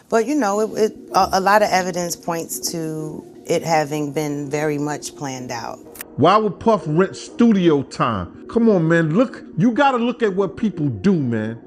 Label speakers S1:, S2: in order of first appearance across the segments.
S1: But a lot of evidence points to it having been very much planned out.
S2: Why would Puff rent studio time? Come on, man, look, you gotta look at what people do, man.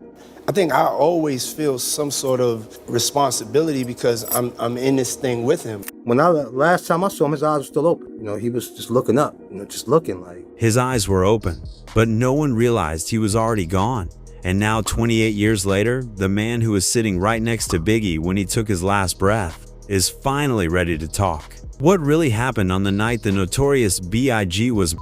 S3: I think I always feel some sort of responsibility because I'm in this thing with him.
S4: Last time I saw him, his eyes were still open. He was just looking up, just looking like.
S5: His eyes were open, but no one realized he was already gone. And now, 28 years later, the man who was sitting right next to Biggie when he took his last breath is finally ready to talk. What really happened on the night the Notorious B.I.G. was?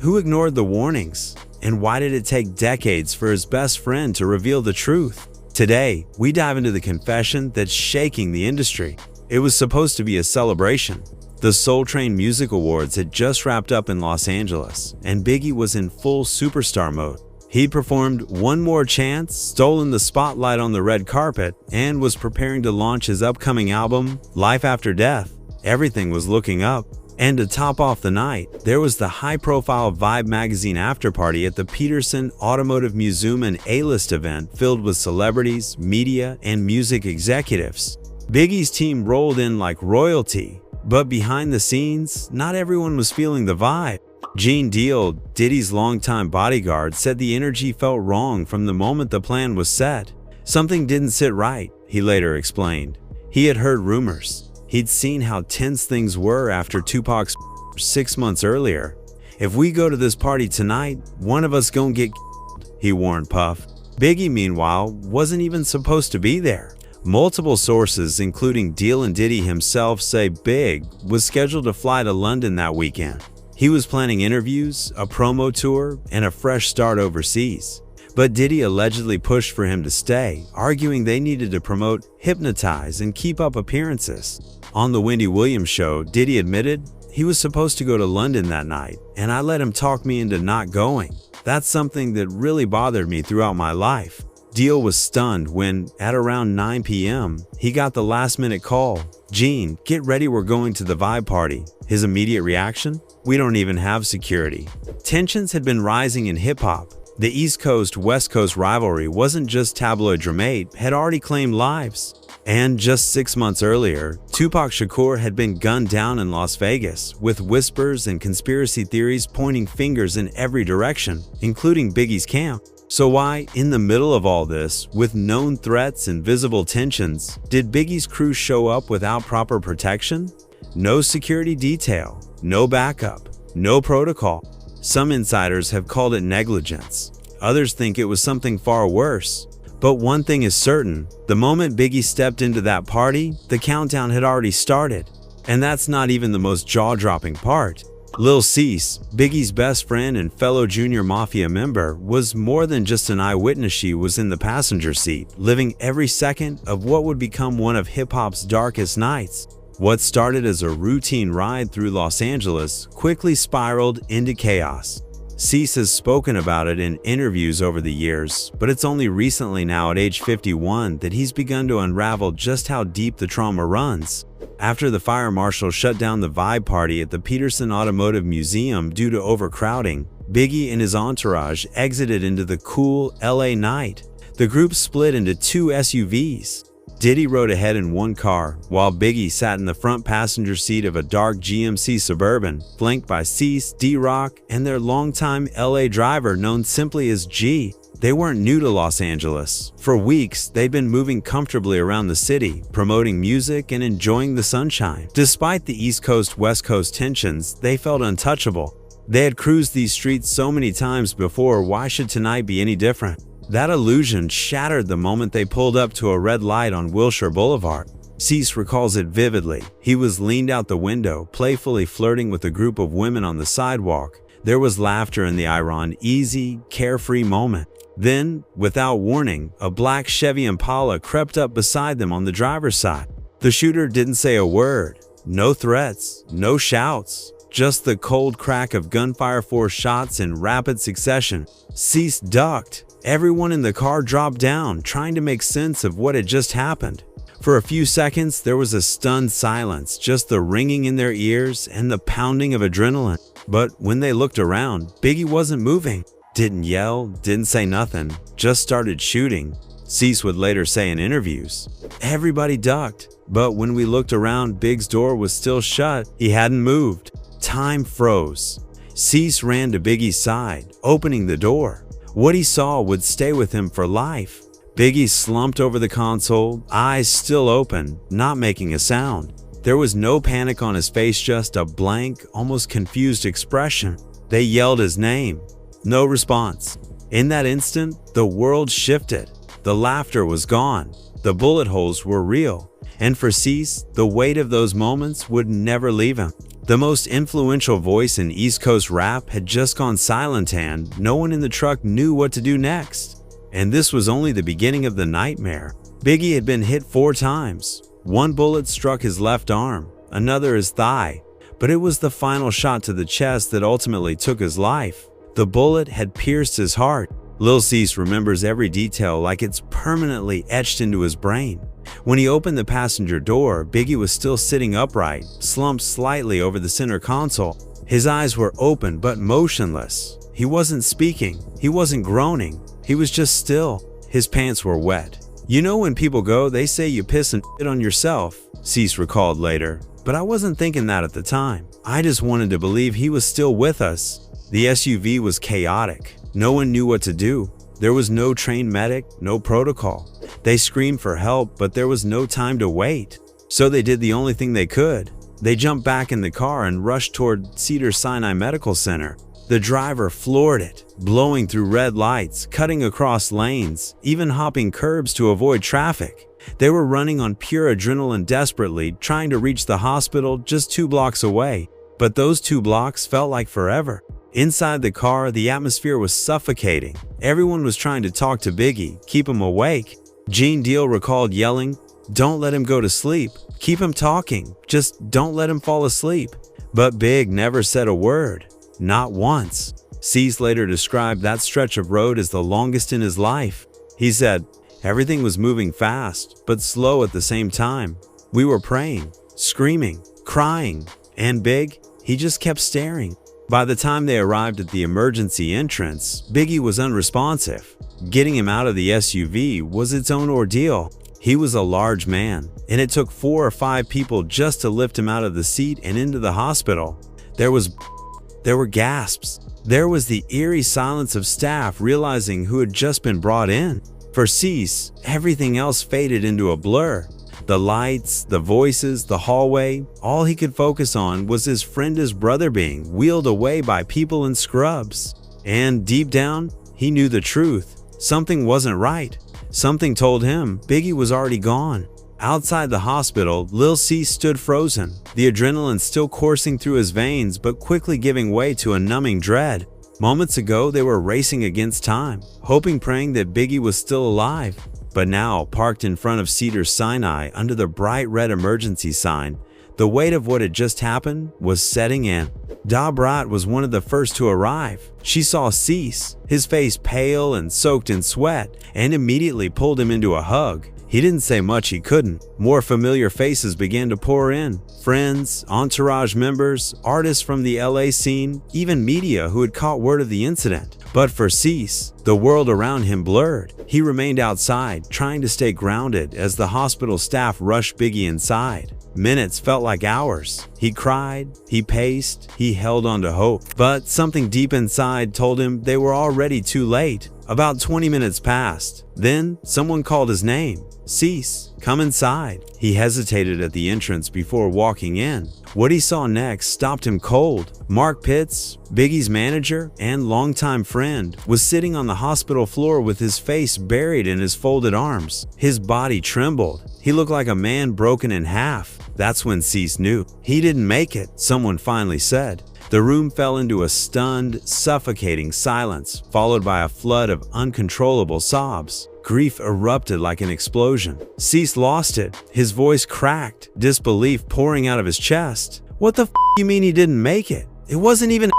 S5: Who ignored the warnings? And why did it take decades for his best friend to reveal the truth? Today, we dive into the confession that's shaking the industry. It was supposed to be a celebration. The Soul Train Music Awards had just wrapped up in Los Angeles, and Biggie was in full superstar mode. He'd performed One More Chance, stolen the spotlight on the red carpet, and was preparing to launch his upcoming album, Life After Death. Everything was looking up. And to top off the night, there was the high-profile Vibe magazine afterparty at the Peterson Automotive Museum, an A-list event filled with celebrities, media, and music executives. Biggie's team rolled in like royalty, but behind the scenes, not everyone was feeling the vibe. Gene Deal, Diddy's longtime bodyguard, said the energy felt wrong from the moment the plan was set. Something didn't sit right, he later explained. He had heard rumors. He'd seen how tense things were after Tupac's 6 months earlier. If we go to this party tonight, one of us gon' get killed, he warned Puff. Biggie, meanwhile, wasn't even supposed to be there. Multiple sources, including Deal and Diddy himself, say Big was scheduled to fly to London that weekend. He was planning interviews, a promo tour, and a fresh start overseas. But Diddy allegedly pushed for him to stay, arguing they needed to promote Hypnotize and keep up appearances. On The Wendy Williams Show, Diddy admitted he was supposed to go to London that night, and I let him talk me into not going. That's something that really bothered me throughout my life. Deal was stunned when, at around 9 p.m., he got the last-minute call. Gene, get ready, we're going to the Vibe party. His immediate reaction? We don't even have security. Tensions had been rising in hip-hop. The East Coast-West Coast rivalry wasn't just tabloid drama, had already claimed lives. And just 6 months earlier, Tupac Shakur had been gunned down in Las Vegas, with whispers and conspiracy theories pointing fingers in every direction, including Biggie's camp. So why, in the middle of all this, with known threats and visible tensions, did Biggie's crew show up without proper protection? No security detail, no backup, no protocol. Some insiders have called it negligence. Others think it was something far worse. But one thing is certain, the moment Biggie stepped into that party, the countdown had already started. And that's not even the most jaw-dropping part. Lil Cease, Biggie's best friend and fellow Junior Mafia member, was more than just an eyewitness. She was in the passenger seat, living every second of what would become one of hip-hop's darkest nights. What started as a routine ride through Los Angeles quickly spiraled into chaos. Cease has spoken about it in interviews over the years, but it's only recently now at age 51 that he's begun to unravel just how deep the trauma runs. After the fire marshal shut down the Vibe party at the Peterson Automotive Museum due to overcrowding, Biggie and his entourage exited into the cool LA night. The group split into 2 SUVs. Diddy rode ahead in one car, while Biggie sat in the front passenger seat of a dark GMC Suburban, flanked by Cease, D-Rock, and their longtime LA driver known simply as G. They weren't new to Los Angeles. For weeks, they'd been moving comfortably around the city, promoting music and enjoying the sunshine. Despite the East Coast-West Coast tensions, they felt untouchable. They had cruised these streets so many times before, why should tonight be any different? That illusion shattered the moment they pulled up to a red light on Wilshire Boulevard. Cease recalls it vividly. He was leaned out the window, playfully flirting with a group of women on the sidewalk. There was laughter in the iron, easy, carefree moment. Then, without warning, a black Chevy Impala crept up beside them on the driver's side. The shooter didn't say a word. No threats, no shouts. Just the cold crack of gunfire, 4 shots in rapid succession. Cease ducked. Everyone in the car dropped down, trying to make sense of what had just happened. For a few seconds, there was a stunned silence, just the ringing in their ears and the pounding of adrenaline. But when they looked around, Biggie wasn't moving. Didn't yell, didn't say nothing, just started shooting. Cease would later say in interviews. Everybody ducked, but when we looked around, Big's door was still shut. He hadn't moved. Time froze. Cease ran to Biggie's side, opening the door. What he saw would stay with him for life. Biggie slumped over the console, eyes still open, not making a sound. There was no panic on his face, just a blank, almost confused expression. They yelled his name. No response. In that instant, the world shifted. The laughter was gone. The bullet holes were real. And for Cease, the weight of those moments would never leave him. The most influential voice in East Coast rap had just gone silent, and no one in the truck knew what to do next. And this was only the beginning of the nightmare. Biggie had been hit 4 times. One bullet struck his left arm, another his thigh, but it was the final shot to the chest that ultimately took his life. The bullet had pierced his heart. Lil Cease remembers every detail like it's permanently etched into his brain. When he opened the passenger door, Biggie was still sitting upright, slumped slightly over the center console. His eyes were open but motionless. He wasn't speaking. He wasn't groaning. He was just still. His pants were wet. You know when people go, they say you piss and shit on yourself, Cease recalled later. But I wasn't thinking that at the time. I just wanted to believe he was still with us. The SUV was chaotic. No one knew what to do. There was no trained medic, no protocol. They screamed for help, but there was no time to wait. So they did the only thing they could. They jumped back in the car and rushed toward Cedars-Sinai Medical Center. The driver floored it, blowing through red lights, cutting across lanes, even hopping curbs to avoid traffic. They were running on pure adrenaline desperately, trying to reach the hospital just 2 blocks away. But those 2 blocks felt like forever. Inside the car, the atmosphere was suffocating. Everyone was trying to talk to Biggie, keep him awake. Gene Deal recalled yelling, "Don't let him go to sleep. Keep him talking. Just don't let him fall asleep." But Big never said a word. Not once. Cease later described that stretch of road as the longest in his life. He said, "Everything was moving fast, but slow at the same time. We were praying, screaming, crying, and Big, he just kept staring." By the time they arrived at the emergency entrance, Biggie was unresponsive. Getting him out of the SUV was its own ordeal. He was a large man, and it took 4 or 5 people just to lift him out of the seat and into the hospital. There were gasps. There was the eerie silence of staff realizing who had just been brought in. For Cease, everything else faded into a blur. The lights, the voices, the hallway, all he could focus on was his friend, his brother being wheeled away by people in scrubs. And deep down, he knew the truth. Something wasn't right. Something told him Biggie was already gone. Outside the hospital, Lil Cease stood frozen, the adrenaline still coursing through his veins but quickly giving way to a numbing dread. Moments ago, they were racing against time, hoping, praying that Biggie was still alive. But now, parked in front of Cedars-Sinai under the bright red emergency sign, the weight of what had just happened was setting in. Da Brat was one of the first to arrive. She saw Cease, his face pale and soaked in sweat, and immediately pulled him into a hug. He didn't say much, he couldn't. More familiar faces began to pour in. Friends, entourage members, artists from the LA scene, even media who had caught word of the incident. But for Cease, the world around him blurred. He remained outside, trying to stay grounded as the hospital staff rushed Biggie inside. Minutes felt like hours. He cried, he paced, he held on to hope. But something deep inside told him they were already too late. About 20 minutes passed. Then someone called his name. "Cease, come inside." He hesitated at the entrance before walking in. What he saw next stopped him cold. Mark Pitts, Biggie's manager and longtime friend, was sitting on the hospital floor with his face buried in his folded arms. His body trembled. He looked like a man broken in half. That's when Cease knew. He didn't make it, someone finally said. The room fell into a stunned, suffocating silence, followed by a flood of uncontrollable sobs. Grief erupted like an explosion. Cease lost it. His voice cracked, disbelief pouring out of his chest. "What the f*** you mean he didn't make it? It wasn't even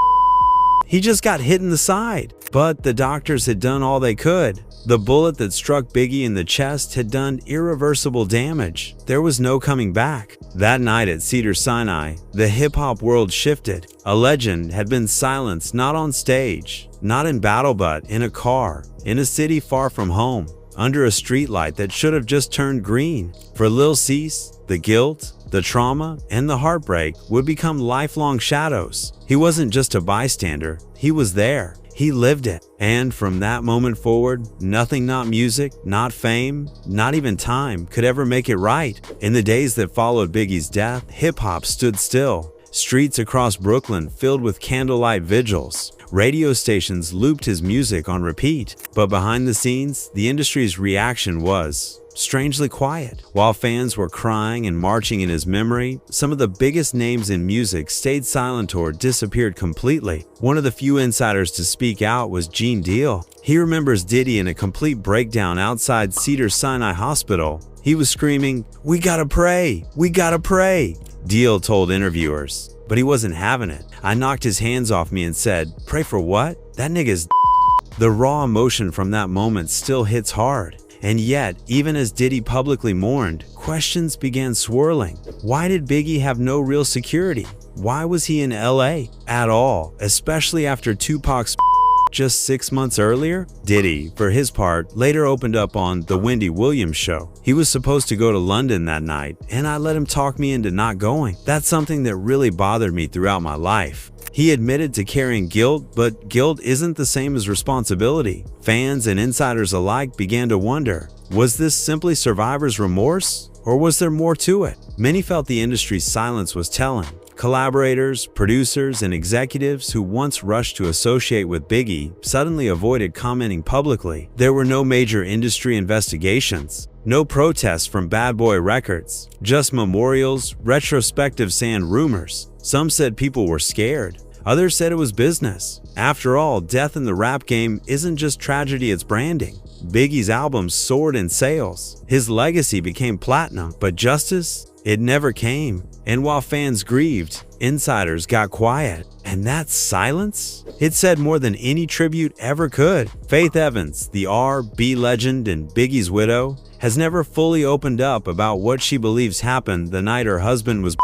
S5: he just got hit in the side." But the doctors had done all they could. The bullet that struck Biggie in the chest had done irreversible damage. There was no coming back. That night at Cedars-Sinai, the hip-hop world shifted. A legend had been silenced, not on stage, not in battle, but in a car, in a city far from home. under a streetlight that should have just turned green. For Lil Cease, the guilt, the trauma, and the heartbreak would become lifelong shadows. He wasn't just a bystander, he was there. He lived it. And from that moment forward, nothing, not music, not fame, not even time, could ever make it right. In the days that followed Biggie's death, hip-hop stood still. Streets across Brooklyn filled with candlelight vigils. Radio stations looped his music on repeat. But behind the scenes, the industry's reaction was strangely quiet. While fans were crying and marching in his memory, some of the biggest names in music stayed silent or disappeared completely. One of the few insiders to speak out was Gene Deal. He remembers Diddy in a complete breakdown outside Cedars-Sinai Hospital. He was screaming, "We gotta pray! We gotta pray!" Deal told interviewers, but he wasn't having it. "I knocked his hands off me and said, 'Pray for what? That nigga's The raw emotion from that moment still hits hard. And yet, even as Diddy publicly mourned, questions began swirling. Why did Biggie have no real security? Why was he in LA at all, especially after Tupac's just 6 months earlier? Diddy, for his part, later opened up on The Wendy Williams Show. He was supposed to go to London that night, and I let him talk me into not going. That's something that really bothered me throughout my life. He admitted to carrying guilt, but guilt isn't the same as responsibility. Fans and insiders alike began to wonder, was this simply survivor's remorse, or was there more to it? Many felt the industry's silence was telling. Collaborators, producers, and executives who once rushed to associate with Biggie suddenly avoided commenting publicly. There were no major industry investigations, no protests from Bad Boy Records, just memorials, retrospectives, and rumors. Some said people were scared. Others said it was business. After all, death in the rap game isn't just tragedy, it's branding. Biggie's albums soared in sales. His legacy became platinum, but justice? It never came. And while fans grieved, insiders got quiet. And that silence? It said more than any tribute ever could. Faith Evans, the R&B legend and Biggie's widow, has never fully opened up about what she believes happened the night her husband was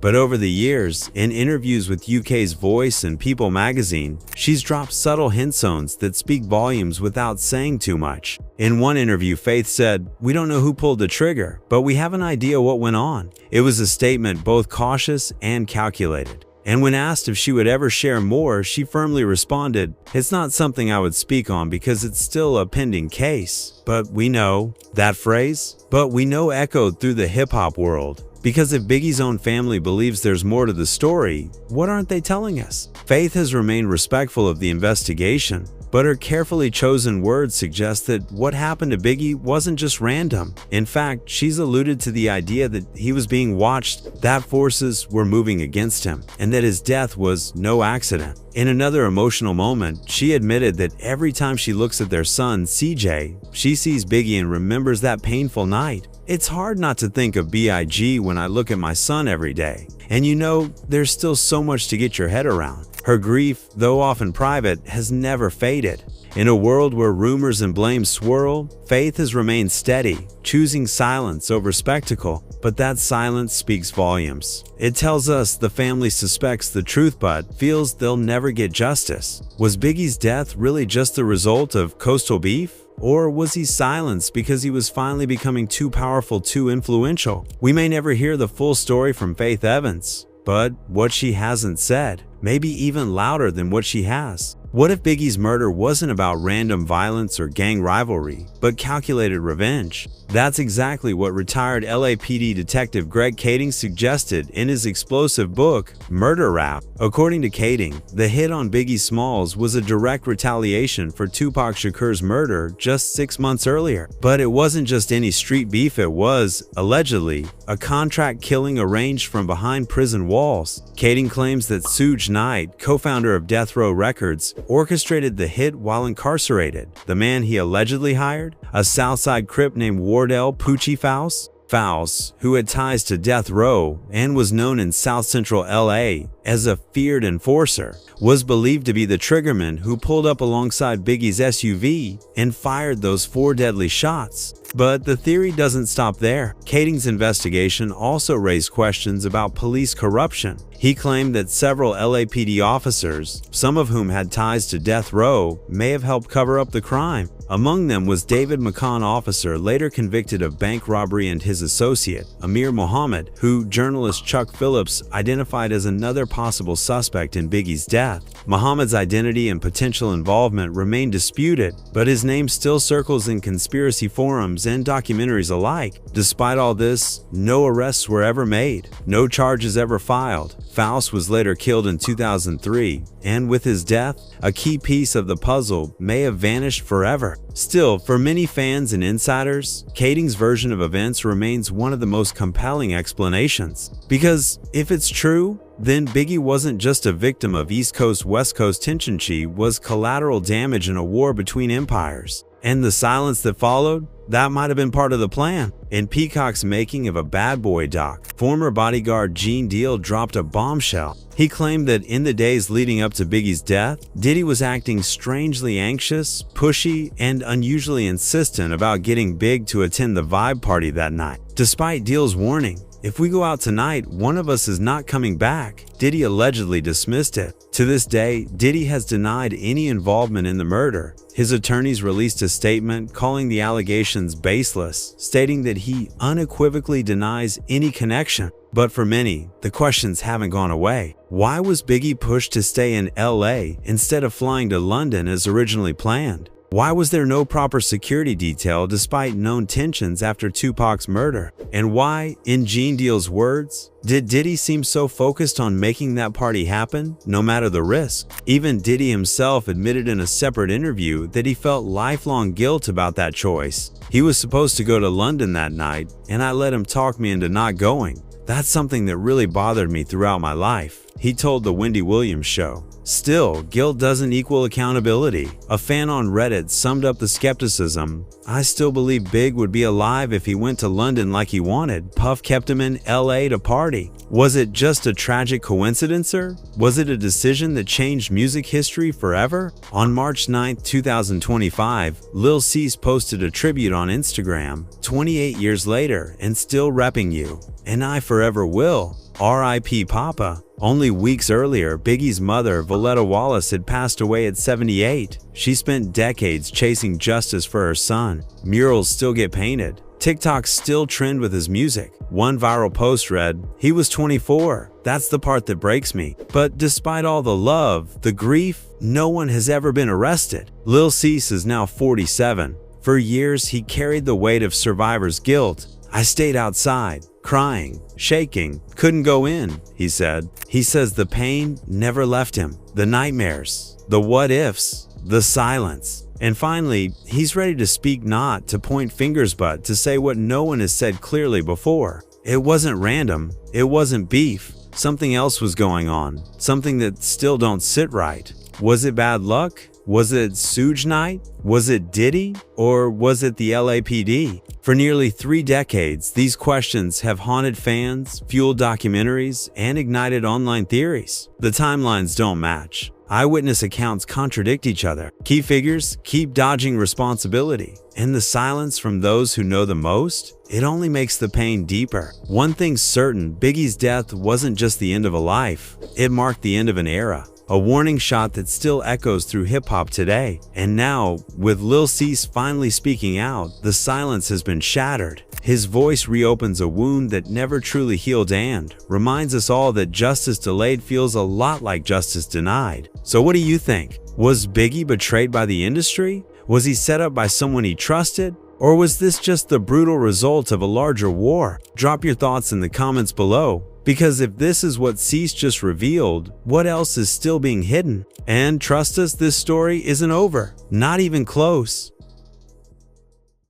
S5: But over the years, in interviews with UK's Voice and People magazine, she's dropped subtle hint zones that speak volumes without saying too much. In one interview, Faith said, "We don't know who pulled the trigger, but we have an idea what went on." It was a statement both cautious and calculated. And when asked if she would ever share more, she firmly responded, "It's not something I would speak on because it's still a pending case. But we know." That phrase, "but we know," echoed through the hip-hop world. Because if Biggie's own family believes there's more to the story, what aren't they telling us? Faith has remained respectful of the investigation, but her carefully chosen words suggest that what happened to Biggie wasn't just random. In fact, she's alluded to the idea that he was being watched, that forces were moving against him, and that his death was no accident. In another emotional moment, she admitted that every time she looks at their son, CJ, she sees Biggie and remembers that painful night. "It's hard not to think of B.I.G. when I look at my son every day. And you know, there's still so much to get your head around." Her grief, though often private, has never faded. In a world where rumors and blame swirl, Faith has remained steady, choosing silence over spectacle. But that silence speaks volumes. It tells us the family suspects the truth but feels they'll never get justice. Was Biggie's death really just the result of coastal beef? Or was he silenced because he was finally becoming too powerful, too influential? We may never hear the full story from Faith Evans, but what she hasn't said may be even louder than what she has. What if Biggie's murder wasn't about random violence or gang rivalry, but calculated revenge? That's exactly what retired LAPD Detective Greg Kading suggested in his explosive book, Murder Rap. According to Kading, the hit on Biggie Smalls was a direct retaliation for Tupac Shakur's murder just 6 months earlier. But it wasn't just any street beef, it was, allegedly, a contract killing arranged from behind prison walls. Kading claims that Suge Knight, co-founder of Death Row Records, orchestrated the hit while incarcerated. The man he allegedly hired? A Southside Crip named Wardell Poochie Faust, who had ties to Death Row and was known in South Central LA as a feared enforcer, was believed to be the triggerman who pulled up alongside Biggie's SUV and fired those 4 deadly shots. But the theory doesn't stop there. Kading's investigation also raised questions about police corruption. He claimed that several LAPD officers, some of whom had ties to death row, may have helped cover up the crime. Among them was David McCann, officer later convicted of bank robbery, and his associate, Amir Mohammed, who journalist Chuck Phillips identified as another possible suspect in Biggie's death. Mohammed's identity and potential involvement remain disputed, but his name still circles in conspiracy forums and documentaries alike. Despite all this, no arrests were ever made, no charges ever filed. Faust was later killed in 2003, and with his death, a key piece of the puzzle may have vanished forever. Still, for many fans and insiders, Kading's version of events remains one of the most compelling explanations. Because if it's true, then Biggie wasn't just a victim of East Coast-West Coast tension, she was collateral damage in a war between empires. And the silence that followed? That might have been part of the plan. In Peacock's making of a Bad Boy doc, former bodyguard Gene Deal dropped a bombshell. He claimed that in the days leading up to Biggie's death, Diddy was acting strangely anxious, pushy, and unusually insistent about getting Big to attend the Vibe party that night. Despite Deal's warning, "If we go out tonight, one of us is not coming back," Diddy allegedly dismissed it. To this day, Diddy has denied any involvement in the murder. His attorneys released a statement calling the allegations baseless, stating that he unequivocally denies any connection. But for many, the questions haven't gone away. Why was Biggie pushed to stay in LA instead of flying to London as originally planned? Why was there no proper security detail despite known tensions after Tupac's murder? And why, in Gene Deal's words, did Diddy seem so focused on making that party happen, no matter the risk? Even Diddy himself admitted in a separate interview that he felt lifelong guilt about that choice. "He was supposed to go to London that night, and I let him talk me into not going. That's something that really bothered me throughout my life," he told the Wendy Williams show. Still, guilt doesn't equal accountability. A fan on Reddit summed up the skepticism. "I still believe Big would be alive if he went to London like he wanted. Puff kept him in LA to party." Was it just a tragic coincidence, or was it a decision that changed music history forever? On March 9, 2025, Lil Cease posted a tribute on Instagram. 28 years later and still repping you. And I forever will. R.I.P. Papa. Only weeks earlier, Biggie's mother, Voletta Wallace, had passed away at 78. She spent decades chasing justice for her son. Murals still get painted. TikToks still trend with his music. One viral post read, "He was 24. That's the part that breaks me." But despite all the love, the grief, no one has ever been arrested. Lil Cease is now 47. For years, he carried the weight of survivor's guilt. "I stayed outside, crying, shaking, couldn't go in," he said. He says the pain never left him, the nightmares, the what ifs, the silence. And finally, he's ready to speak, not to point fingers but to say what no one has said clearly before. It wasn't random, it wasn't beef, something else was going on, something that still don't sit right. Was it bad luck? Was it Suge Knight? Was it Diddy? Or was it the LAPD? For nearly 3 decades, these questions have haunted fans, fueled documentaries, and ignited online theories. The timelines don't match. Eyewitness accounts contradict each other. Key figures keep dodging responsibility. And the silence from those who know the most? It only makes the pain deeper. One thing's certain, Biggie's death wasn't just the end of a life. It marked the end of an era. A warning shot that still echoes through hip-hop today. And now, with Lil Cease finally speaking out, the silence has been shattered. His voice reopens a wound that never truly healed and reminds us all that justice delayed feels a lot like justice denied. So what do you think? Was Biggie betrayed by the industry? Was he set up by someone he trusted? Or was this just the brutal result of a larger war? Drop your thoughts in the comments below. Because if this is what Cease just revealed, what else is still being hidden? And trust us, this story isn't over. Not even close.